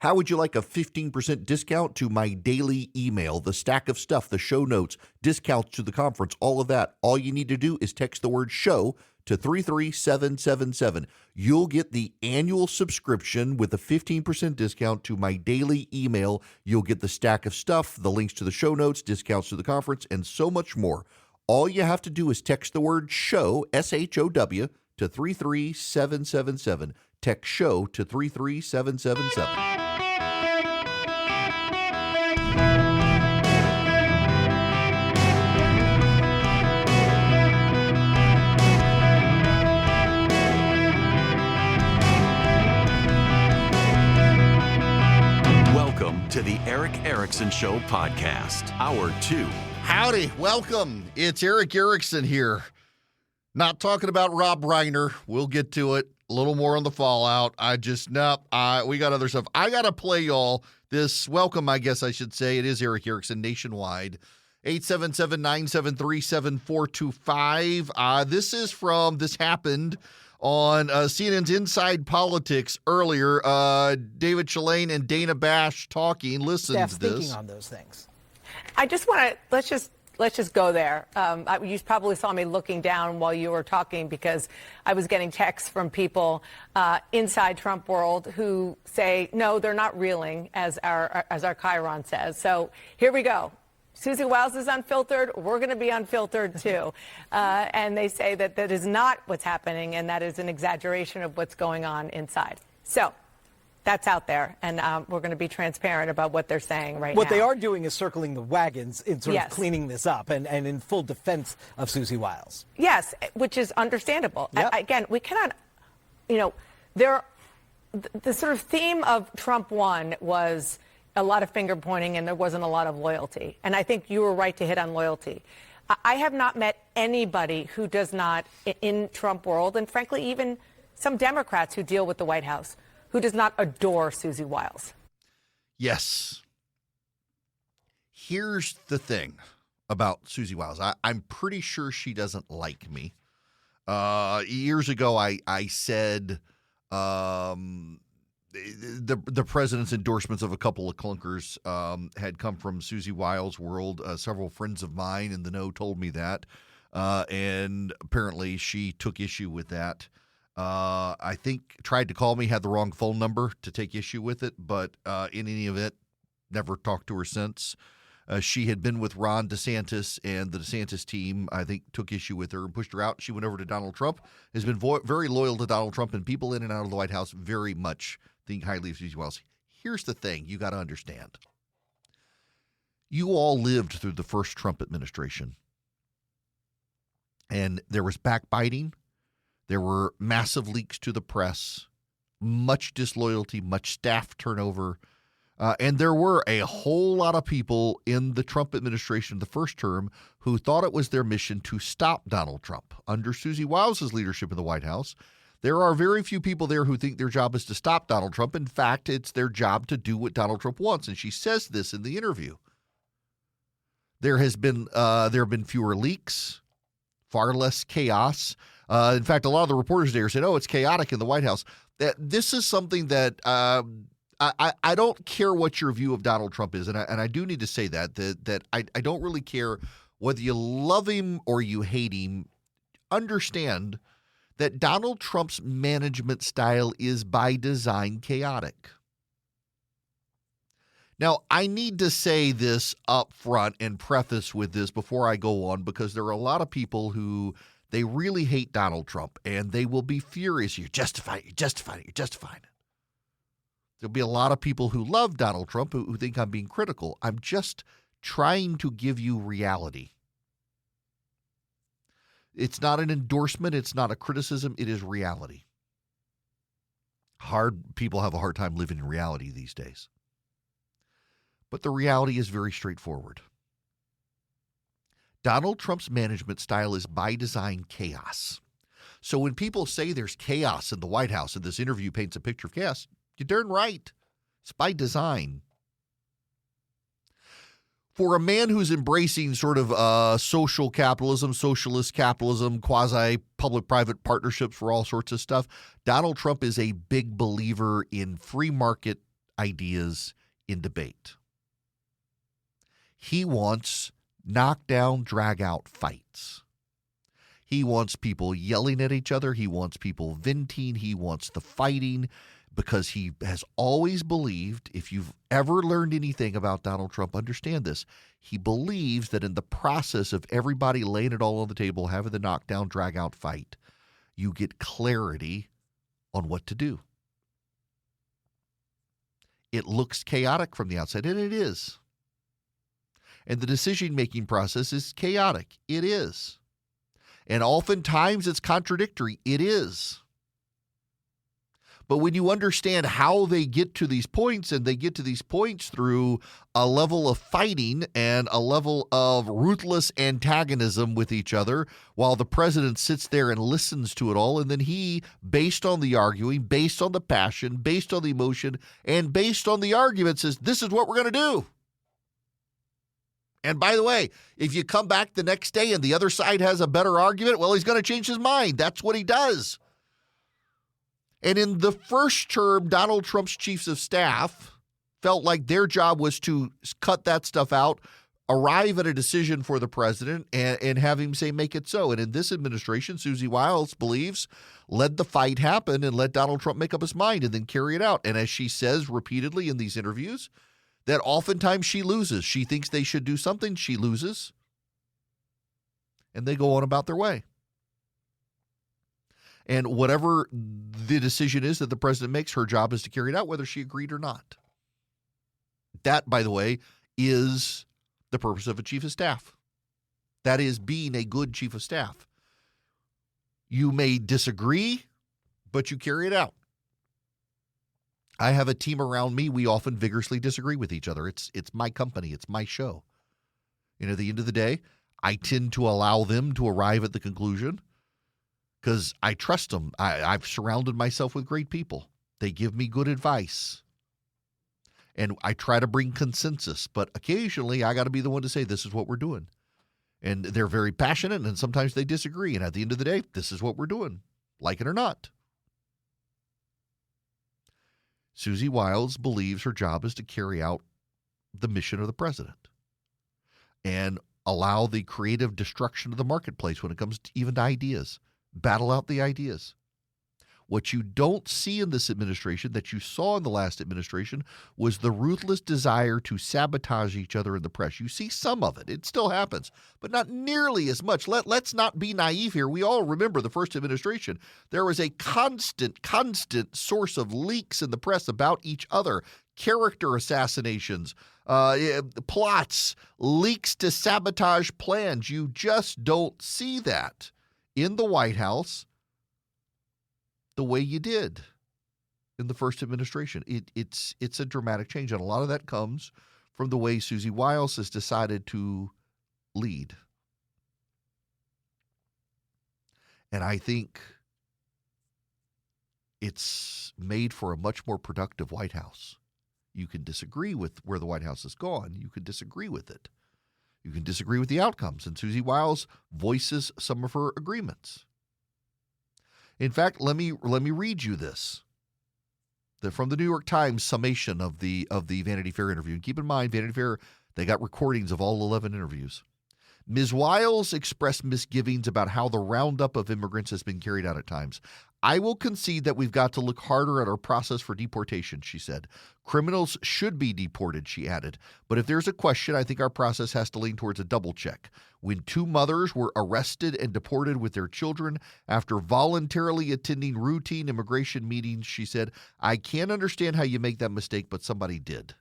How would you like a 15% discount to my daily email, the stack of stuff, the show notes, discounts to the conference, all of that? All you need to do is text the word show to 33777. You'll get the annual subscription with a 15% discount to my daily email. You'll get the stack of stuff, the links to the show notes, discounts to the conference, and so much more. All you have to do is text the word show, S-H-O-W, to 33777. Text show to 33777. To the Eric Erickson Show podcast, Hour 2. Howdy, welcome. It's Eric Erickson here. Not talking about Rob Reiner. We'll get to it. A little more on the fallout. We got other stuff. I got to play y'all this welcome, I guess I should say. It is Eric Erickson nationwide. 877-973-7425. This happened on CNN's Inside Politics earlier. David Shalane and Dana Bash talking. Listen to this. Thinking on those things. I just want to let's just go there. You probably saw me looking down while you were talking because I was getting texts from people inside Trump world who say no, they're not reeling, as our Chiron says. So here we go. Susie Wiles is unfiltered. We're going to be unfiltered, too. And they say that that is not what's happening, and that is an exaggeration of what's going on inside. So that's out there, and we're going to be transparent about what they're saying right now. What they are doing is circling the wagons in sort of cleaning this up and in full defense of Susie Wiles. Yes, which is understandable. Yep. Again, we cannot, the sort of theme of Trump 1 was a lot of finger pointing, and there wasn't a lot of loyalty. And I think you were right to hit on loyalty. I have not met anybody who does not, in Trump world, and frankly, even some Democrats who deal with the White House, who does not adore Susie Wiles. Yes. Here's the thing about Susie Wiles. I'm pretty sure she doesn't like me. Years ago, I said the president's endorsements of a couple of clunkers had come from Susie Wiles' world. Several friends of mine in the know told me that, and apparently she took issue with that. I think tried to call me, had the wrong phone number to take issue with it, but in any event, never talked to her since. She had been with Ron DeSantis, and the DeSantis team, I think, took issue with her and pushed her out. She went over to Donald Trump, has been very loyal to Donald Trump, and people in and out of the White House very much think highly of Susie Wiles. Here's the thing you got to understand. You all lived through the first Trump administration, and there was backbiting. There were massive leaks to the press, much disloyalty, much staff turnover, and there were a whole lot of people in the Trump administration, the first term, who thought it was their mission to stop Donald Trump. Under Susie Wiles' leadership in the White House, there are very few people there who think their job is to stop Donald Trump. In fact, it's their job to do what Donald Trump wants, and she says this in the interview. There have been fewer leaks, far less chaos. In fact, a lot of the reporters there said, it's chaotic in the White House. This is something that I don't care what your view of Donald Trump is, and I do need to say that I don't really care whether you love him or you hate him. Understand that Donald Trump's management style is by design chaotic. Now, I need to say this up front and preface with this before I go on, because there are a lot of people who they really hate Donald Trump, and they will be furious. You're justifying it. There'll be a lot of people who love Donald Trump who think I'm being critical. I'm just trying to give you reality. It's not an endorsement. It's not a criticism. It is reality. People have a hard time living in reality these days. But the reality is very straightforward. Donald Trump's management style is by design chaos. So when people say there's chaos in the White House and this interview paints a picture of chaos, you're darn right. It's by design. For a man who's embracing sort of social capitalism, socialist capitalism, quasi-public-private partnerships for all sorts of stuff, Donald Trump is a big believer in free market ideas in debate. He wants knockdown, drag-out fights. He wants people yelling at each other. He wants people venting. He wants the fighting, because he has always believed, if you've ever learned anything about Donald Trump, understand this. He believes that in the process of everybody laying it all on the table, having the knockdown, drag-out fight, you get clarity on what to do. It looks chaotic from the outside, and it is. And the decision-making process is chaotic. It is. And oftentimes it's contradictory. It is. But when you understand how they get to these points, and they get to these points through a level of fighting and a level of ruthless antagonism with each other, while the president sits there and listens to it all, and then he, based on the arguing, based on the passion, based on the emotion, and based on the argument, says, this is what we're going to do. And by the way, if you come back the next day and the other side has a better argument, well, he's going to change his mind. That's what he does. And in the first term, Donald Trump's chiefs of staff felt like their job was to cut that stuff out, arrive at a decision for the president, and have him say, make it so. And in this administration, Susie Wiles believes, let the fight happen and let Donald Trump make up his mind and then carry it out. And as she says repeatedly in these interviews, that oftentimes she loses. She thinks they should do something, she loses, and they go on about their way. And whatever the decision is that the president makes, her job is to carry it out, whether she agreed or not. That, by the way, is the purpose of a chief of staff. That is being a good chief of staff. You may disagree, but you carry it out. I have a team around me. We often vigorously disagree with each other. It's my company. It's my show. And at the end of the day, I tend to allow them to arrive at the conclusion because I trust them. I've surrounded myself with great people. They give me good advice. And I try to bring consensus. But occasionally, I got to be the one to say, this is what we're doing. And they're very passionate, and sometimes they disagree. And at the end of the day, this is what we're doing, like it or not. Susie Wiles believes her job is to carry out the mission of the president and allow the creative destruction of the marketplace when it comes to even to ideas. Battle out the ideas. What you don't see in this administration that you saw in the last administration was the ruthless desire to sabotage each other in the press. You see some of it. It still happens, but not nearly as much. Let's not be naive here. We all remember the first administration. There was a constant source of leaks in the press about each other, character assassinations, plots, leaks to sabotage plans. You just don't see that in the White House the way you did in the first administration. It's a dramatic change, and a lot of that comes from the way Susie Wiles has decided to lead. And I think it's made for a much more productive White House. You can disagree with where the White House has gone. You can disagree with it. You can disagree with the outcomes, and Susie Wiles voices some of her agreements. In fact, let me read you this. From the New York Times summation of the Vanity Fair interview. And keep in mind, Vanity Fair, they got recordings of all 11 interviews. Ms. Wiles expressed misgivings about how the roundup of immigrants has been carried out at times. I will concede that we've got to look harder at our process for deportation, she said. Criminals should be deported, she added. But if there's a question, I think our process has to lean towards a double check. When two mothers were arrested and deported with their children after voluntarily attending routine immigration meetings, she said, I can't understand how you make that mistake, but somebody did.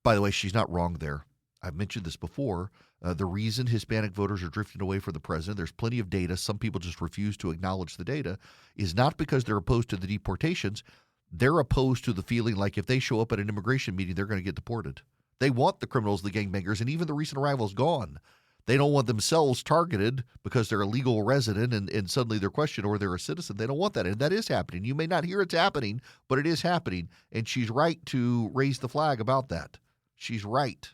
By the way, she's not wrong there. I've mentioned this before. The reason Hispanic voters are drifting away from the president, there's plenty of data, some people just refuse to acknowledge the data, is not because they're opposed to the deportations. They're opposed to the feeling like if they show up at an immigration meeting, they're going to get deported. They want the criminals, the gangbangers, and even the recent arrivals gone. They don't want themselves targeted because they're a legal resident and suddenly they're questioned or they're a citizen. They don't want that, and that is happening. You may not hear it's happening, but it is happening, and she's right to raise the flag about that. She's right.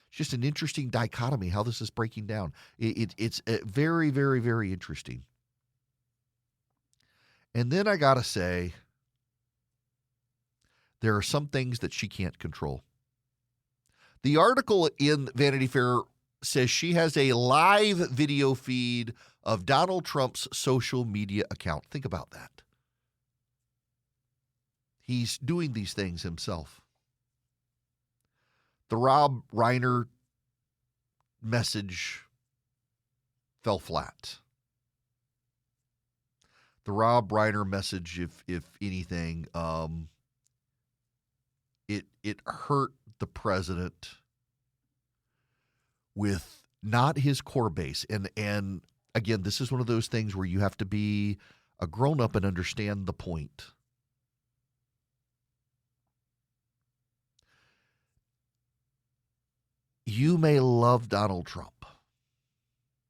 It's just an interesting dichotomy how this is breaking down. It's very, very, very interesting. And then I got to say, There are some things that she can't control. The article in Vanity Fair says she has a live video feed of Donald Trump's social media account. Think about that. He's doing these things himself. The Rob Reiner message fell flat. The Rob Reiner message, if anything, it hurt the president with not his core base. And again, this is one of those things where you have to be a grown-up and understand the point. You may love Donald Trump,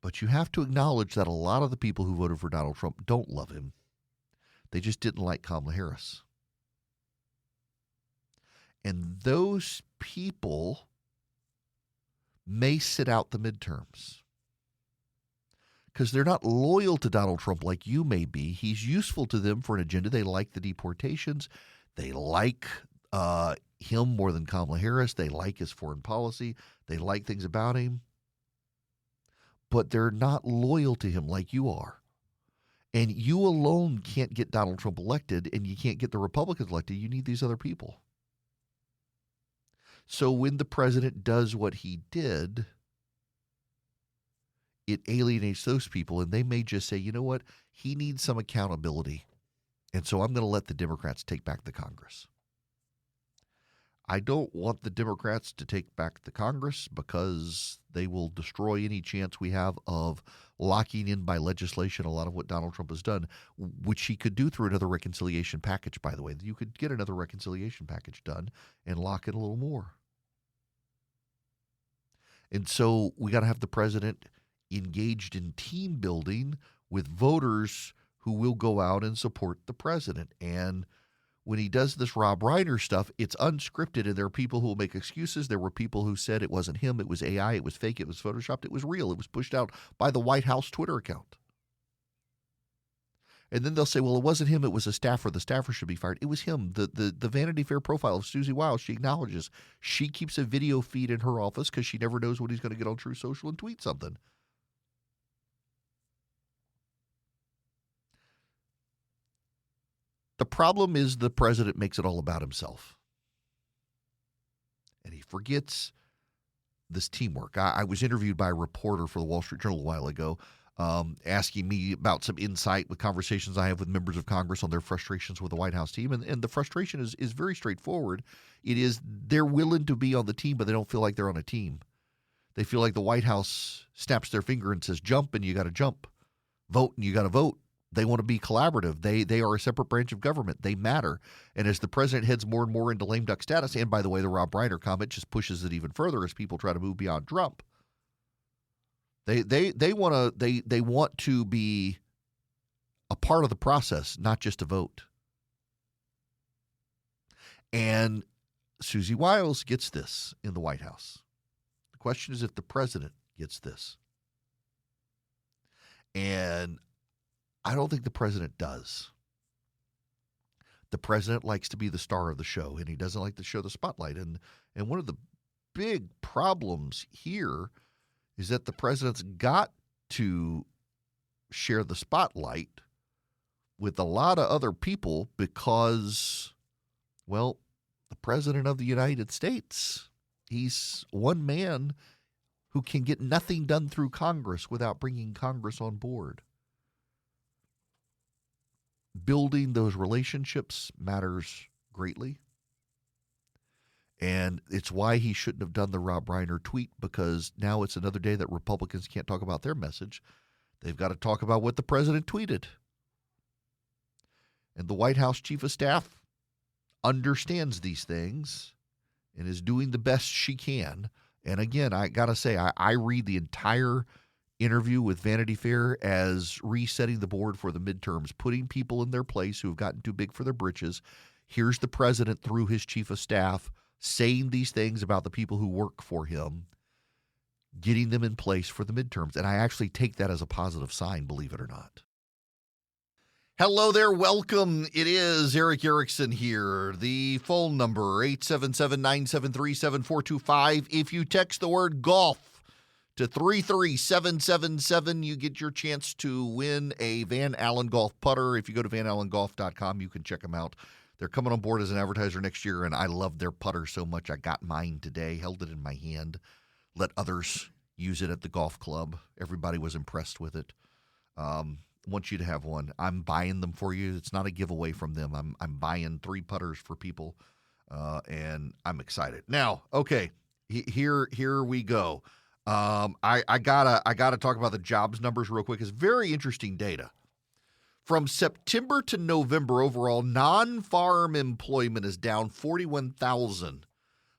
but you have to acknowledge that a lot of the people who voted for Donald Trump don't love him. They just didn't like Kamala Harris. And those people may sit out the midterms because they're not loyal to Donald Trump like you may be. He's useful to them for an agenda. They like the deportations. They like him more than Kamala Harris. They like his foreign policy. They like things about him. But they're not loyal to him like you are. And you alone can't get Donald Trump elected, and you can't get the Republicans elected. You need these other people. So when the president does what he did, it alienates those people, and they may just say, you know what, he needs some accountability, and so I'm going to let the Democrats take back the Congress. I don't want the Democrats to take back the Congress because they will destroy any chance we have of locking in by legislation a lot of what Donald Trump has done, which he could do through another reconciliation package, by the way. You could get another reconciliation package done and lock in a little more. And so we got to have the president engaged in team building with voters who will go out and support the president. And when he does this Rob Reiner stuff, it's unscripted, and there are people who will make excuses. There were people who said it wasn't him, it was AI, it was fake, it was photoshopped, it was real. It was pushed out by the White House Twitter account. And then they'll say, well, it wasn't him, it was a staffer. The staffer should be fired. It was him. The Vanity Fair profile of Susie Wiles, she acknowledges she keeps a video feed in her office because she never knows when he's going to get on True Social and tweet something. The problem is the president makes it all about himself. And he forgets this teamwork. I was interviewed by a reporter for the Wall Street Journal a while ago, asking me about some insight with conversations I have with members of Congress on their frustrations with the White House team. And the frustration is very straightforward. It is they're willing to be on the team, but they don't feel like they're on a team. They feel like the White House snaps their finger and says, jump, and you got to jump. Vote, and you got to vote. They want to be collaborative. They are a separate branch of government. They matter. And as the president heads more and more into lame duck status, and by the way, the Rob Reiner comment just pushes it even further as people try to move beyond Trump. They want to be a part of the process, not just a vote. And Susie Wiles gets this in the White House. The question is if the president gets this. And I don't think the president does. The president likes to be the star of the show, and he doesn't like to show the spotlight. And one of the big problems here is that the president's got to share the spotlight with a lot of other people because, well, the president of the United States, he's one man who can get nothing done through Congress without bringing Congress on board. Building those relationships matters greatly. And it's why he shouldn't have done the Rob Reiner tweet, because now it's another day that Republicans can't talk about their message. They've got to talk about what the president tweeted. And the White House Chief of Staff understands these things and is doing the best she can. And again, I got to say, I read the entire interview with Vanity Fair as resetting the board for the midterms, putting people in their place who have gotten too big for their britches. Here's the president through his chief of staff saying these things about the people who work for him, getting them in place for the midterms. And I actually take that as a positive sign, believe it or not. Hello there, welcome. It is Eric Erickson here. The phone number, 877-973-7425. If you text the word golf to 33777, you get your chance to win a Van Allen golf putter. If you go to vanallengolf.com, you can check them out. They're coming on board as an advertiser next year, and I love their putter so much. I got mine today, held it in my hand, let others use it at the golf club. Everybody was impressed with it. Want you to have one. I'm buying them for you. It's not a giveaway from them. I'm buying 3 putters for people, and I'm excited. Now, okay, here we go. I gotta talk about the jobs numbers real quick. It's very interesting data. From September to November overall, non-farm employment is down 41,000.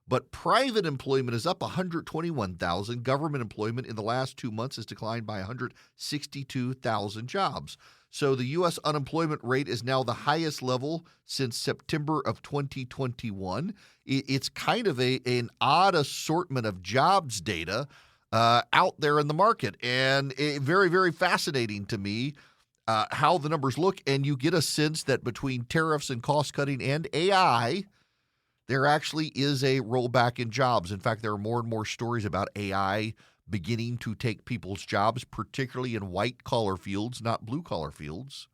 But private employment is up 121,000. Government employment in the last 2 months has declined by 162,000 jobs. So the U.S. unemployment rate is now the highest level since September of 2021. It's kind of an odd assortment of jobs data out there in the market. And very, very fascinating to me how the numbers look. And you get a sense that between tariffs and cost cutting and AI, there actually is a rollback in jobs. In fact, there are more and more stories about AI beginning to take people's jobs, particularly in white-collar fields, not blue-collar fields.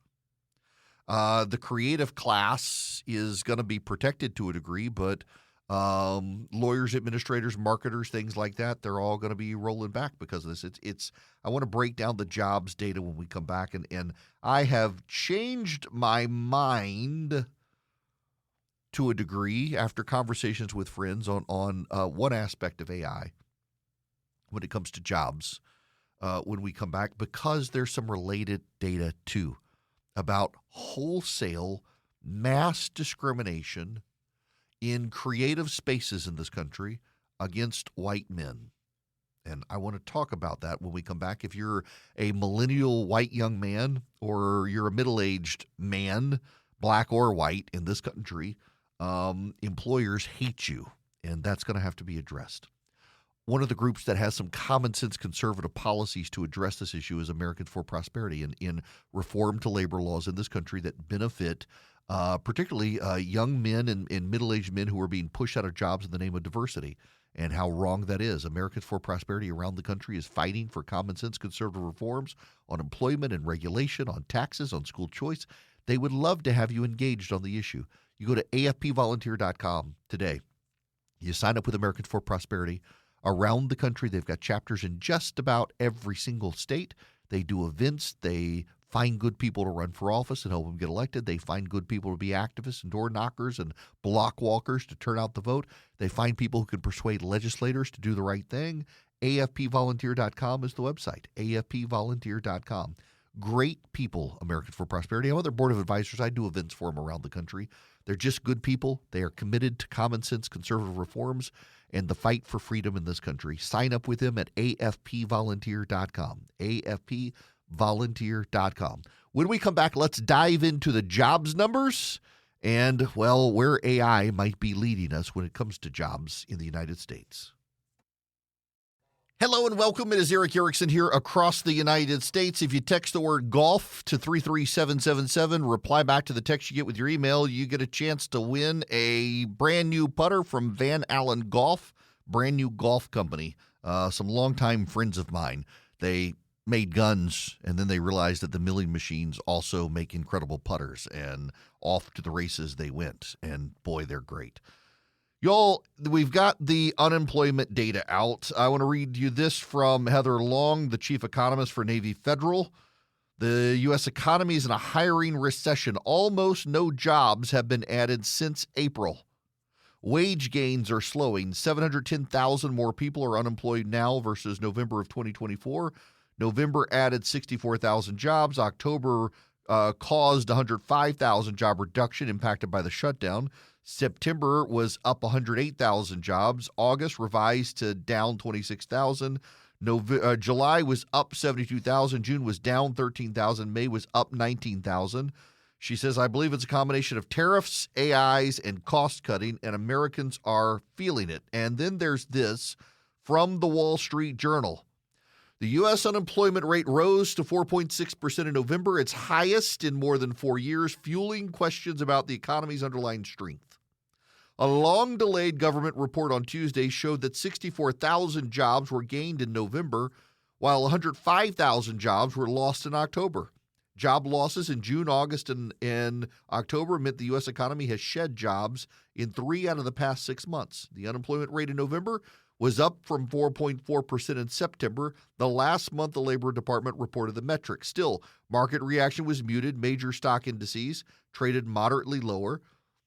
The creative class is going to be protected to a degree, but lawyers, administrators, marketers, things like that, they're all going to be rolling back because of this. I want to break down the jobs data when we come back, and I have changed my mind to a degree after conversations with friends on one aspect of AI when it comes to jobs when we come back, because there's some related data too about wholesale mass discrimination in creative spaces in this country against white men. And I want to talk about that when we come back. If you're a millennial white young man or you're a middle-aged man, black or white in this country, employers hate you, and that's going to have to be addressed. One of the groups that has some common sense conservative policies to address this issue is Americans for Prosperity in reform to labor laws in this country that benefit particularly young men and middle-aged men who are being pushed out of jobs in the name of diversity, and how wrong that is. Americans for Prosperity around the country is fighting for common sense conservative reforms on employment and regulation, on taxes, on school choice. They would love to have you engaged on the issue. You go to afpvolunteer.com today. You sign up with Americans for Prosperity. Around the country, they've got chapters in just about every single state. They do events. They find good people to run for office and help them get elected. They find good people to be activists and door knockers and block walkers to turn out the vote. They find people who can persuade legislators to do the right thing. afpvolunteer.com is the website, afpvolunteer.com. Great people, Americans for Prosperity. I'm on their board of advisors. I do events for them around the country. They're just good people. They are committed to common sense conservative reforms and the fight for freedom in this country. Sign up with them at afpvolunteer.com, afpvolunteer.com. When we come back, let's dive into the jobs numbers and, well, where AI might be leading us when it comes to jobs in the United States. Hello and welcome. It is Eric Erickson here across the United States. If you text the word golf to 33777, reply back to the text you get with your email, you get a chance to win a brand new putter from Van Allen Golf, brand new golf company. Some longtime friends of mine. They made guns, and then they realized that the milling machines also make incredible putters, and off to the races they went. And boy, they're great. Y'all, we've got the unemployment data out. I want to read you this from Heather Long, the chief economist for Navy Federal. The U.S. economy is in a hiring recession. Almost no jobs have been added since April. Wage gains are slowing. 710,000 more people are unemployed now versus November of 2024. November added 64,000 jobs. October caused 105,000 job reduction impacted by the shutdown. September was up 108,000 jobs. August revised to down 26,000. July was up 72,000. June was down 13,000. May was up 19,000. She says, I believe it's a combination of tariffs, AIs, and cost cutting, and Americans are feeling it. And then there's this from the Wall Street Journal. The U.S. unemployment rate rose to 4.6% in November, its highest in more than 4 years, fueling questions about the economy's underlying strength. A long-delayed government report on Tuesday showed that 64,000 jobs were gained in November, while 105,000 jobs were lost in October. Job losses in June, August, and October meant the U.S. economy has shed jobs in 3 out of the past 6 months. The unemployment rate in November was up from 4.4% in September, the last month the Labor Department reported the metric. Still, market reaction was muted. Major stock indices traded moderately lower.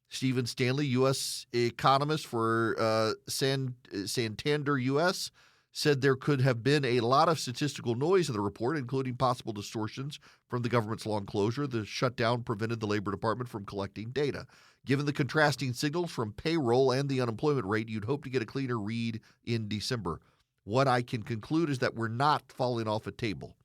Stephen Stanley, U.S. economist for Santander U.S., said there could have been a lot of statistical noise in the report, including possible distortions from the government's long closure. The shutdown prevented the Labor Department from collecting data. Given the contrasting signals from payroll and the unemployment rate, you'd hope to get a cleaner read in December. What I can conclude is that we're not falling off a table.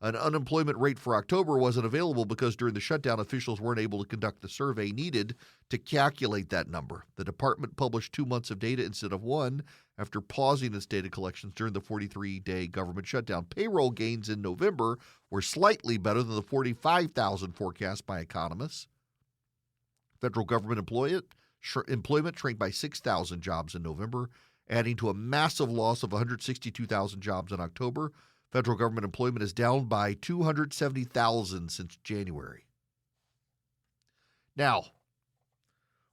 An unemployment rate for October wasn't available because during the shutdown, officials weren't able to conduct the survey needed to calculate that number. The department published 2 months of data instead of 1 after pausing its data collections during the 43-day government shutdown. Payroll gains in November were slightly better than the 45,000 forecast by economists. Federal government employment shrank by 6,000 jobs in November, adding to a massive loss of 162,000 jobs in October. Federal government employment is down by 270,000 since January. Now,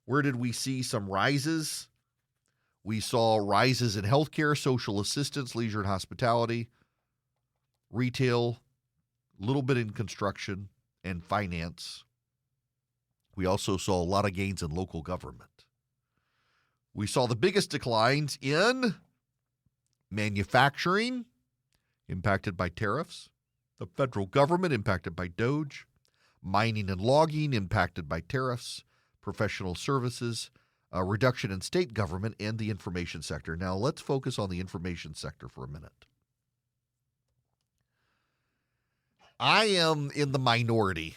where did we see some rises? We saw rises in healthcare, social assistance, leisure and hospitality, retail, a little bit in construction and finance. We also saw a lot of gains in local government. We saw the biggest declines in manufacturing, impacted by tariffs, the federal government impacted by DOGE, mining and logging impacted by tariffs, professional services, a reduction in state government, and the information sector. Now let's focus on the information sector for a minute. I am in the minority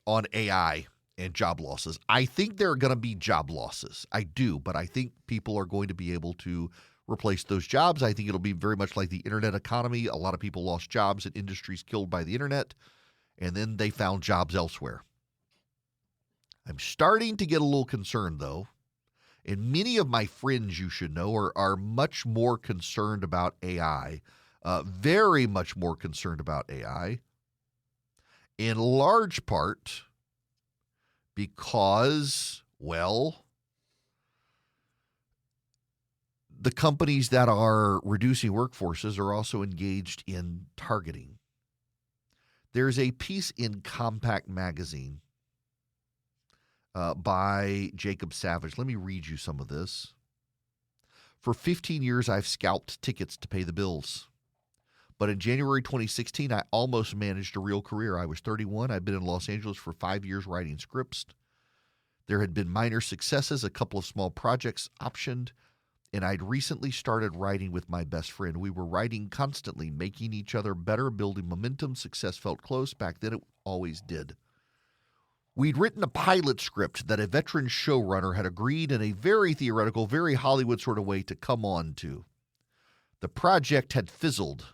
on AI and job losses. I think there are going to be job losses. I do, but I think people are going to be able to replace those jobs. I think it'll be very much like the internet economy. A lot of people lost jobs in industries killed by the internet, and then they found jobs elsewhere. I'm starting to get a little concerned, though, and many of my friends, you should know, are much more concerned about AI, very much more concerned about AI, in large part because, well, the companies that are reducing workforces are also engaged in targeting. There's a piece in Compact Magazine by Jacob Savage. Let me read you some of this. For 15 years, I've scalped tickets to pay the bills. But in January 2016, I almost managed a real career. I was 31. I'd been in Los Angeles for 5 years writing scripts. There had been minor successes, a couple of small projects optioned, and I'd recently started writing with my best friend. We were writing constantly, making each other better, building momentum. Success felt close. Back then, it always did. We'd written a pilot script that a veteran showrunner had agreed in a very theoretical, very Hollywood sort of way to come on to. The project had fizzled,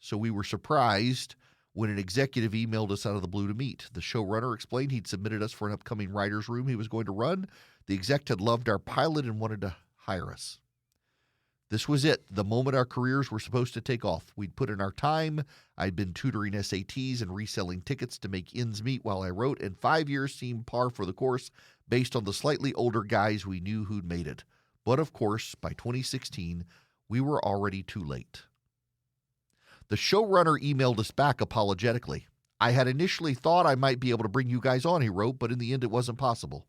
so we were surprised when an executive emailed us out of the blue to meet. The showrunner explained he'd submitted us for an upcoming writer's room he was going to run. The exec had loved our pilot and wanted to hire us. This was it, the moment our careers were supposed to take off. We'd put in our time. I'd been tutoring SATs and reselling tickets to make ends meet while I wrote, and 5 years seemed par for the course based on the slightly older guys we knew who'd made it. But of course, by 2016, we were already too late. The showrunner emailed us back apologetically. I had initially thought I might be able to bring you guys on, he wrote, but in the end it wasn't possible.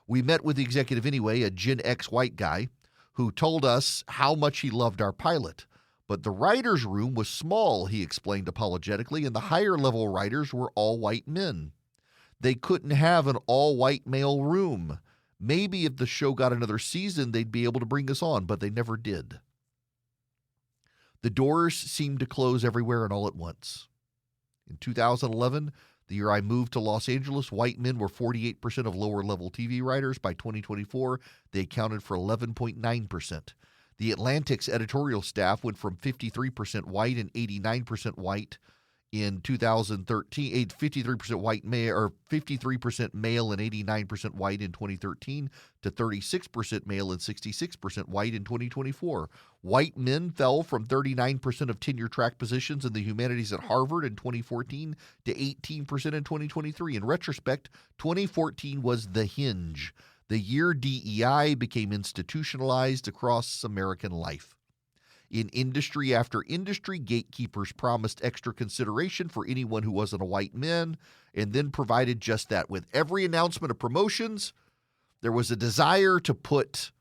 We met with the executive anyway, a Gen X white guy, who told us how much he loved our pilot. But the writer's room was small, he explained apologetically, and the higher-level writers were all white men. They couldn't have an all-white male room. Maybe if the show got another season, they'd be able to bring us on, but they never did. The doors seemed to close everywhere and all at once. In 2011, the year I moved to Los Angeles, white men were 48% of lower-level TV writers. By 2024, they accounted for 11.9%. The Atlantic's editorial staff went from 53% white and 89% white in 2013, 53% white male, or 53% male and 89% white in 2013, to 36% male and 66% white in 2024. White men fell from 39% of tenure track positions in the humanities at Harvard in 2014 to 18% in 2023. In retrospect, 2014 was the hinge, the year DEI became institutionalized across American life. In industry after industry, gatekeepers promised extra consideration for anyone who wasn't a white man, and then provided just that. With every announcement of promotions, there was a desire to put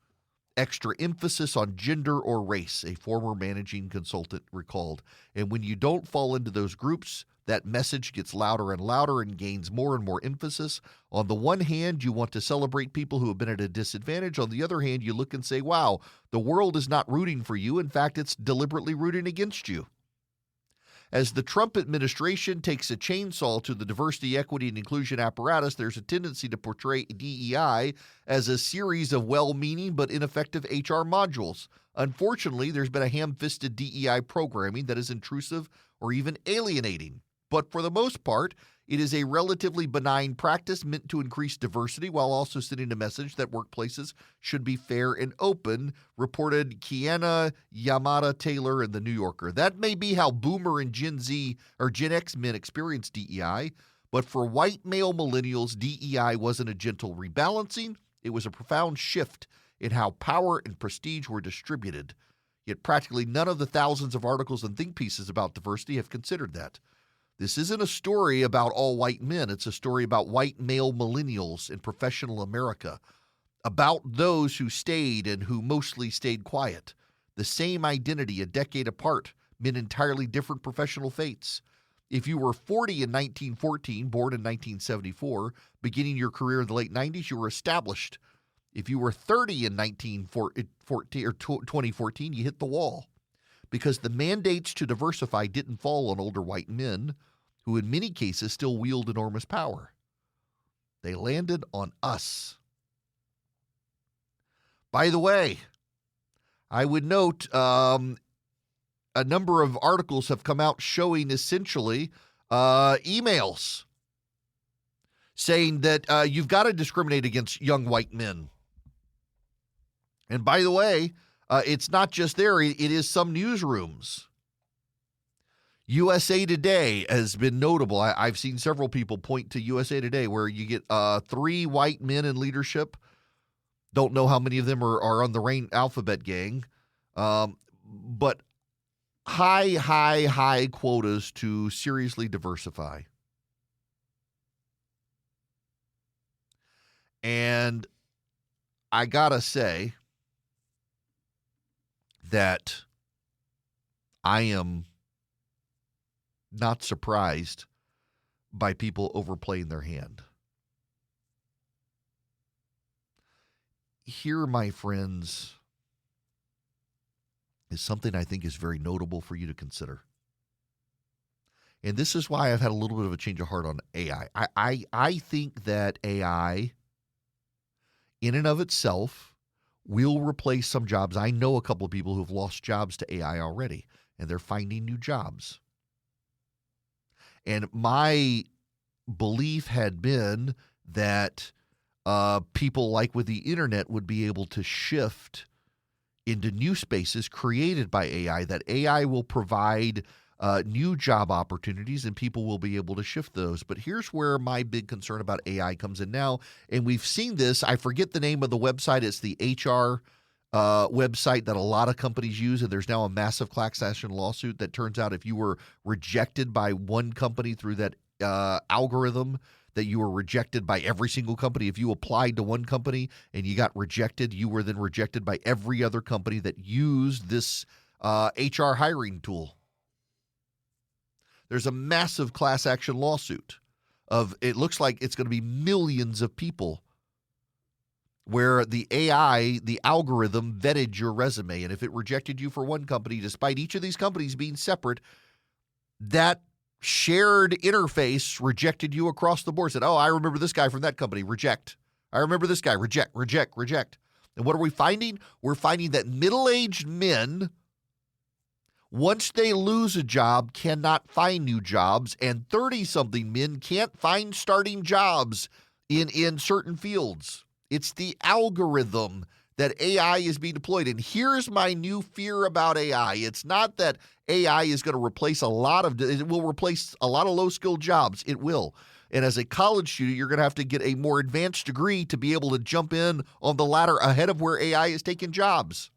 extra emphasis on gender or race, a former managing consultant recalled. And when you don't fall into those groups, that message gets louder and louder and gains more and more emphasis. On the one hand, you want to celebrate people who have been at a disadvantage. On the other hand, you look and say, wow, the world is not rooting for you. In fact, it's deliberately rooting against you. As the Trump administration takes a chainsaw to the diversity, equity, and inclusion apparatus, there's a tendency to portray DEI as a series of well-meaning but ineffective HR modules. Unfortunately, there's been a ham-fisted DEI programming that is intrusive or even alienating. But for the most part, it is a relatively benign practice meant to increase diversity while also sending a message that workplaces should be fair and open, reported Kiana Yamada-Taylor in The New Yorker. That may be how Boomer and Gen Z or Gen X men experience DEI, but for white male millennials, DEI wasn't a gentle rebalancing. It was a profound shift in how power and prestige were distributed. Yet practically none of the thousands of articles and think pieces about diversity have considered that. This isn't a story about all white men. It's a story about white male millennials in professional America, about those who stayed and who mostly stayed quiet. The same identity a decade apart meant entirely different professional fates. If you were 40 in 1914, born in 1974, beginning your career in the late 90s, you were established. If you were 30 in 2014, you hit the wall. Because the mandates to diversify didn't fall on older white men, who in many cases still wield enormous power. They landed on us. By the way, I would note a number of articles have come out showing essentially emails saying that you've got to discriminate against young white men. And by the way, it's not just there. It is some newsrooms. USA Today has been notable. I've seen several people point to USA Today where you get 3 white men in leadership. Don't know how many of them are on the Rain Alphabet Gang. But high quotas to seriously diversify. And I gotta say that I am not surprised by people overplaying their hand. Here, my friends, is something I think is very notable for you to consider. And this is why I've had a little bit of a change of heart on AI. I think that AI, in and of itself, will replace some jobs. I know a couple of people who've lost jobs to AI already, and they're finding new jobs. And my belief had been that people, like with the internet, would be able to shift into new spaces created by AI, that AI will provide new job opportunities and people will be able to shift those. But here's where my big concern about AI comes in now. And we've seen this. I forget the name of the website. It's the HR website that a lot of companies use. And there's now a massive class action lawsuit that turns out if you were rejected by one company through that algorithm, that you were rejected by every single company. If you applied to one company and you got rejected, you were then rejected by every other company that used this HR hiring tool. There's a massive class action lawsuit of, it looks like it's going to be millions of people, where the AI, the algorithm, vetted your resume. And if it rejected you for one company, despite each of these companies being separate, that shared interface rejected you across the board. Said, oh, I remember this guy from that company, reject. I remember this guy, reject. And what are we finding? We're finding that middle-aged men, once they lose a job, cannot find new jobs, and 30-something men can't find starting jobs in certain fields. It's the algorithm that AI is being deployed. And here's my new fear about AI. It's not that AI is going to replace it will replace a lot of low-skilled jobs. It will. And as a college student, you're going to have to get a more advanced degree to be able to jump in on the ladder ahead of where AI is taking jobs.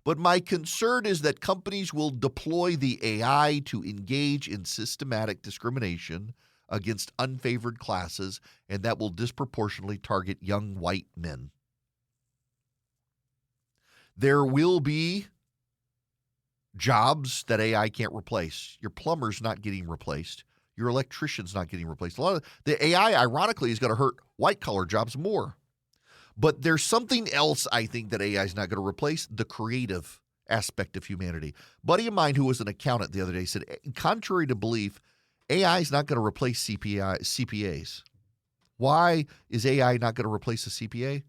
But my concern is that companies will deploy the AI to engage in systematic discrimination against unfavored classes, and that will disproportionately target young white men. There will be jobs that AI can't replace. Your plumber's not getting replaced. Your electrician's not getting replaced. A lot of the AI, ironically, is going to hurt white-collar jobs more. But there's something else I think that AI is not going to replace, the creative aspect of humanity. A buddy of mine who was an accountant the other day said, contrary to belief, AI is not going to replace CPAs. Why is AI not going to replace a CPA?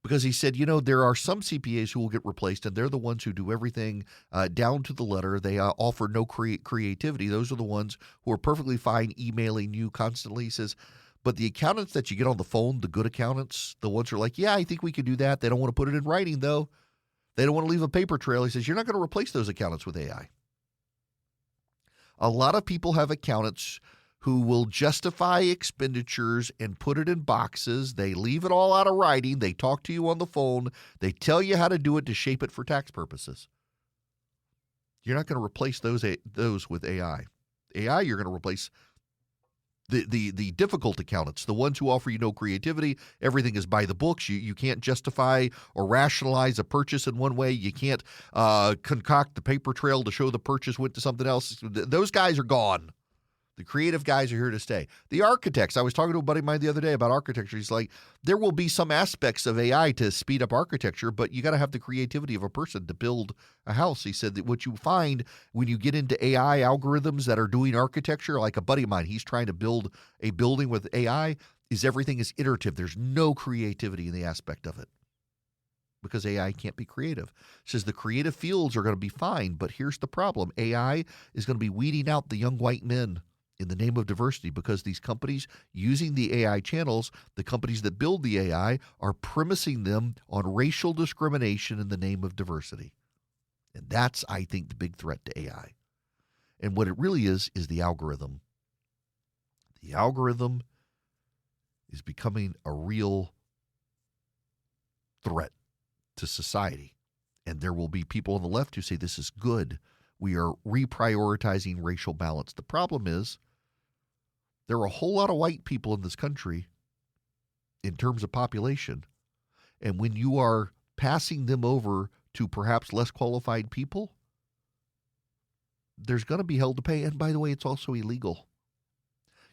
Because he said, there are some CPAs who will get replaced, and they're the ones who do everything down to the letter. They offer no creativity. Those are the ones who are perfectly fine emailing you constantly. He says, but the accountants that you get on the phone, the good accountants, the ones who are like, yeah, I think we could do that. They don't want to put it in writing, though. They don't want to leave a paper trail. He says, you're not going to replace those accountants with AI. A lot of people have accountants who will justify expenditures and put it in boxes. They leave it all out of writing. They talk to you on the phone. They tell you how to do it to shape it for tax purposes. You're not going to replace those with AI. AI, you're going to replace the difficult accountants, the ones who offer you no creativity. Everything is by the books. You can't justify or rationalize a purchase in one way. You can't concoct the paper trail to show the purchase went to something else. Those guys are gone. The creative guys are here to stay. The architects, I was talking to a buddy of mine the other day about architecture. He's like, there will be some aspects of AI to speed up architecture, but you got to have the creativity of a person to build a house. He said that what you find when you get into AI algorithms that are doing architecture, like a buddy of mine, he's trying to build a building with AI, is everything is iterative. There's no creativity in the aspect of it because AI can't be creative. Says the creative fields are going to be fine, but here's the problem. AI is going to be weeding out the young white men in the name of diversity, because these companies using the AI channels, the companies that build the AI, are premising them on racial discrimination in the name of diversity. And that's, I think, the big threat to AI. And what it really is the algorithm. The algorithm is becoming a real threat to society. And there will be people on the left who say this is good. We are reprioritizing racial balance. The problem is there are a whole lot of white people in this country in terms of population. And when you are passing them over to perhaps less qualified people, there's going to be hell to pay. And by the way, it's also illegal.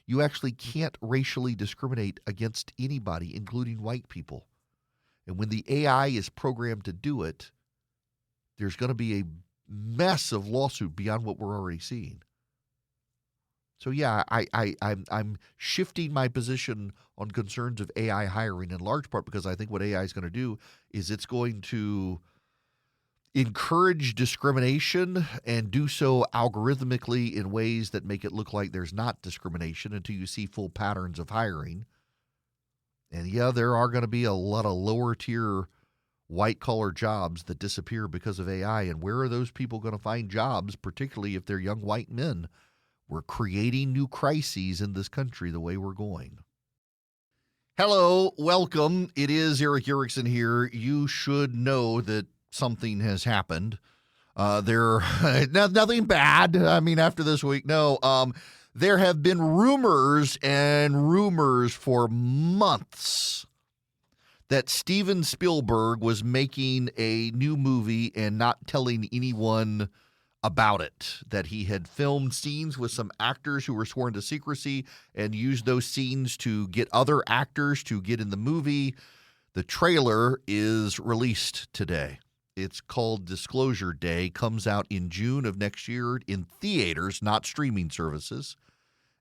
You actually can't racially discriminate against anybody, including white people. And when the AI is programmed to do it, there's going to be a massive lawsuit beyond what we're already seeing. So yeah, I'm shifting my position on concerns of AI hiring in large part because I think what AI is going to do is it's going to encourage discrimination and do so algorithmically in ways that make it look like there's not discrimination until you see full patterns of hiring. And yeah, there are going to be a lot of lower tier white-collar jobs that disappear because of AI. And where are those people going to find jobs, particularly if they're young white men? We're creating new crises in this country the way we're going. Hello, welcome. It is Eric Erickson here. You should know that something has happened. Nothing bad. I mean, after this week, no. There have been rumors for months that Steven Spielberg was making a new movie and not telling anyone about it, that he had filmed scenes with some actors who were sworn to secrecy and used those scenes to get other actors to get in the movie. The trailer is released today. It's called Disclosure Day, comes out in June of next year in theaters, not streaming services.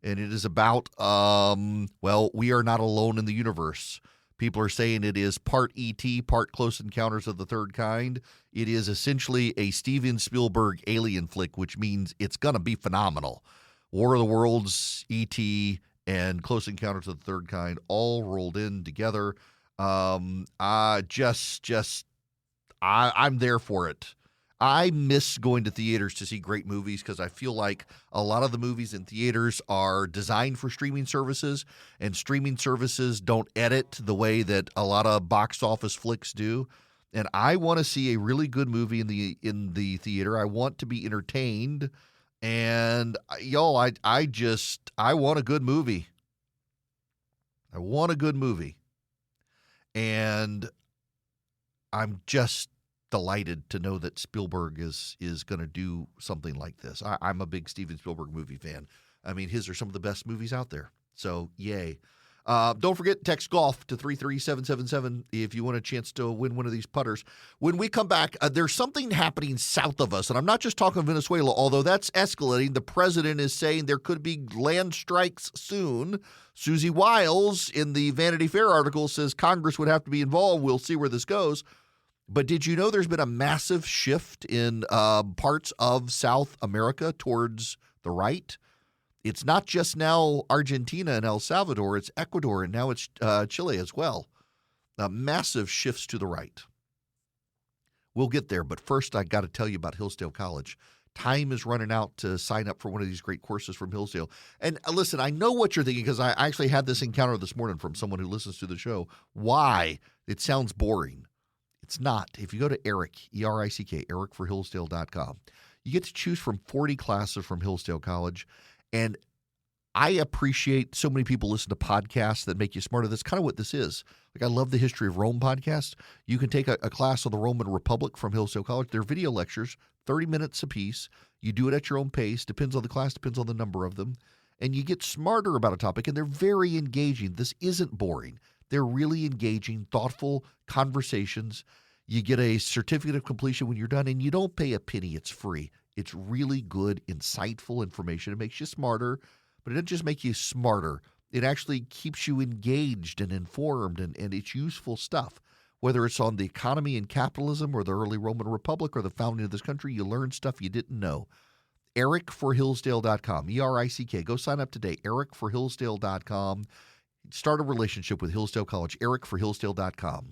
And it is about, we are not alone in the universe. People are saying it is part E.T., part Close Encounters of the Third Kind. It is essentially a Steven Spielberg alien flick, which means it's going to be phenomenal. War of the Worlds, E.T., and Close Encounters of the Third Kind all rolled in together. I'm there for it. I miss going to theaters to see great movies because I feel like a lot of the movies in theaters are designed for streaming services, and streaming services don't edit the way that a lot of box office flicks do. And I want to see a really good movie in the theater. I want to be entertained, and I want a good movie. I want a good movie, and I'm just delighted to know that Spielberg is going to do something like this. I'm a big Steven Spielberg movie fan. I mean, his are some of the best movies out there. So, yay. Don't forget, text golf to 33777 if you want a chance to win one of these putters. When we come back, there's something happening south of us, and I'm not just talking Venezuela, although that's escalating. The president is saying there could be land strikes soon. Susie Wiles in the Vanity Fair article says Congress would have to be involved. We'll see where this goes. But did you know there's been a massive shift in parts of South America towards the right? It's not just now Argentina and El Salvador, it's Ecuador, and now it's Chile as well. Massive shifts to the right. We'll get there, but first I got to tell you about Hillsdale College. Time is running out to sign up for one of these great courses from Hillsdale. And listen, I know what you're thinking because I actually had this encounter this morning from someone who listens to the show. Why? It sounds boring. It's not. If you go to Eric, E-R-I-C-K, ericforhillsdale.com, you get to choose from 40 classes from Hillsdale College. And I appreciate so many people listen to podcasts that make you smarter. That's kind of what this is. Like, I love the History of Rome podcast. You can take a class on the Roman Republic from Hillsdale College. They're video lectures, 30 minutes apiece. You do it at your own pace. Depends on the class, depends on the number of them. And you get smarter about a topic, and they're very engaging. This isn't boring. They're really engaging, thoughtful conversations. You get a certificate of completion when you're done, and you don't pay a penny. It's free. It's really good, insightful information. It makes you smarter, but it doesn't just make you smarter. It actually keeps you engaged and informed, and it's useful stuff. Whether it's on the economy and capitalism or the early Roman Republic or the founding of this country, you learn stuff you didn't know. ericforhillsdale.com, E-R-I-C-K. Go sign up today, ericforhillsdale.com. Start a relationship with Hillsdale College, ericforhillsdale.com.